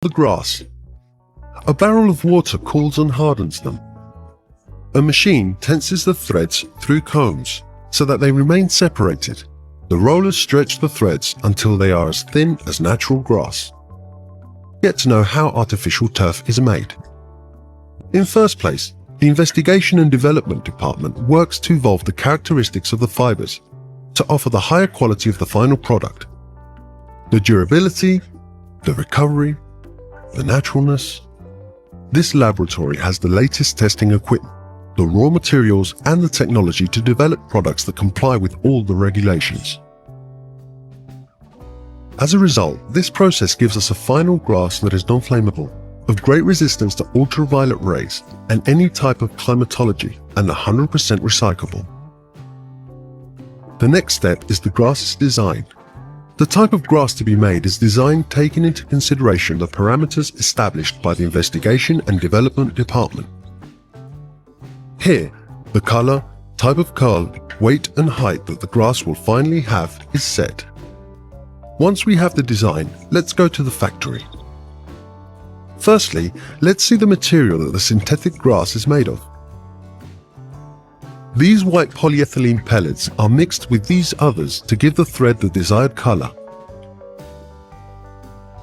the grass. A barrel of water cools and hardens them. A machine tenses the threads through combs so that they remain separated. The rollers stretch the threads until they are as thin as natural grass. Get to know how artificial turf is made. In first place, the Investigation and Development Department works to evolve the characteristics of the fibers to offer the higher quality of the final product. The durability, the recovery, the naturalness. This laboratory has the latest testing equipment, the raw materials and the technology to develop products that comply with all the regulations. As a result, this process gives us a final grass that is non-flammable, of great resistance to ultraviolet rays and any type of climatology, and 100% recyclable. The next step is the grass's design. The type of grass to be made is designed taking into consideration the parameters established by the Investigation and Development Department. Here, the color, type of curl, weight and height that the grass will finally have is set. Once we have the design, let's go to the factory. Firstly, let's see the material that the synthetic grass is made of. These white polyethylene pellets are mixed with these others to give the thread the desired color.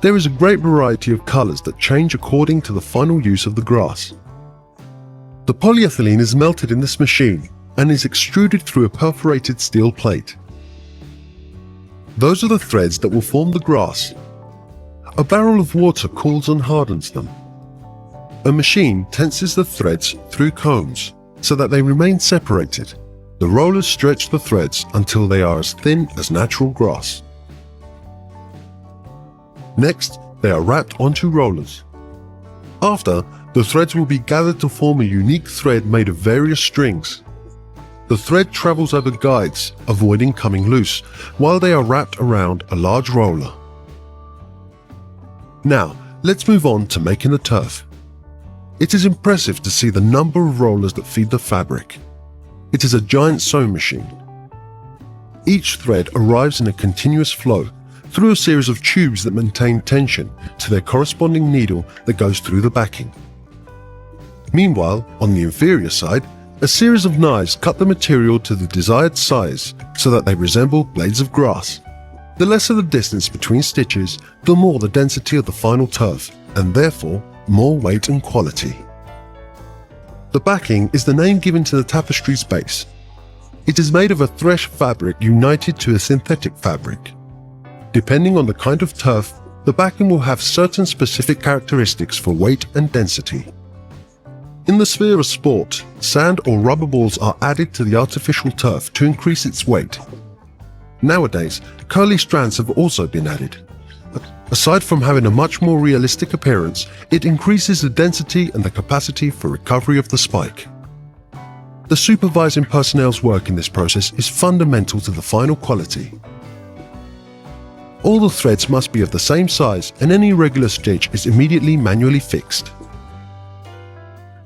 There is a great variety of colors that change according to the final use of the grass. The polyethylene is melted in this machine and is extruded through a perforated steel plate. Those are the threads that will form the grass. A barrel of water cools and hardens them. A machine tenses the threads through combs so that they remain separated. The rollers stretch the threads until they are as thin as natural grass. Next, they are wrapped onto rollers. After, the threads will be gathered to form a unique thread made of various strings. The thread travels over guides, avoiding coming loose, while they are wrapped around a large roller. Now, let's move on to making the turf. It is impressive to see the number of rollers that feed the fabric. It is a giant sewing machine. Each thread arrives in a continuous flow through a series of tubes that maintain tension to their corresponding needle that goes through the backing. Meanwhile, on the inferior side, a series of knives cut the material to the desired size so that they resemble blades of grass. The lesser the distance between stitches, the more the density of the final turf, and therefore more weight and quality. The backing is the name given to the tapestry's base. It is made of a thresh fabric united to a synthetic fabric. Depending on the kind of turf, the backing will have certain specific characteristics for weight and density. In the sphere of sport, sand or rubber balls are added to the artificial turf to increase its weight. Nowadays, curly strands have also been added. Aside from having a much more realistic appearance, it increases the density and the capacity for recovery of the spike. The supervising personnel's work in this process is fundamental to the final quality. All the threads must be of the same size and any irregular stitch is immediately manually fixed.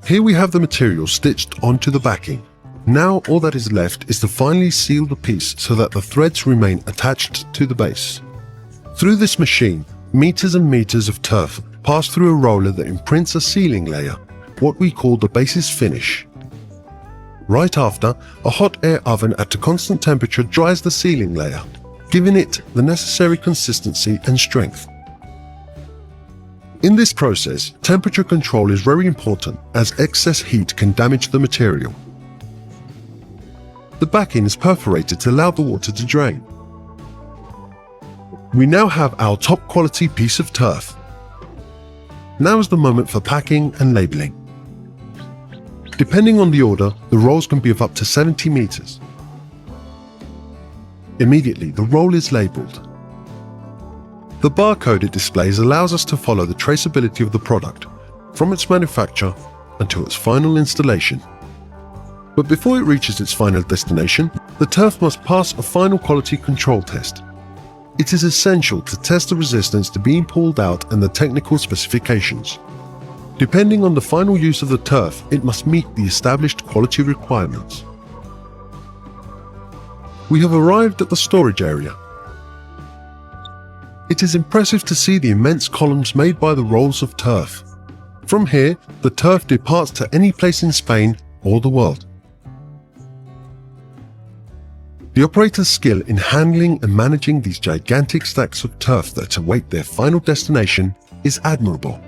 Here we have the material stitched onto the backing. Now all that is left is to finally seal the piece so that the threads remain attached to the base. Through this machine, meters and meters of turf pass through a roller that imprints a sealing layer, what we call the base's finish. Right after, a hot air oven at a constant temperature dries the sealing layer, giving it the necessary consistency and strength. In this process, temperature control is very important as excess heat can damage the material. The backing is perforated to allow the water to drain. We now have our top quality piece of turf. Now is the moment for packing and labeling. Depending on the order, the rolls can be of up to 70 meters. Immediately, the roll is labeled. The barcode it displays allows us to follow the traceability of the product, from its manufacture until its final installation. But before it reaches its final destination, the turf must pass a final quality control test. It is essential to test the resistance to being pulled out and the technical specifications. Depending on the final use of the turf, it must meet the established quality requirements. We have arrived at the storage area. It is impressive to see the immense columns made by the rolls of turf. From here, the turf departs to any place in Spain or the world. The operator's skill in handling and managing these gigantic stacks of turf that await their final destination is admirable.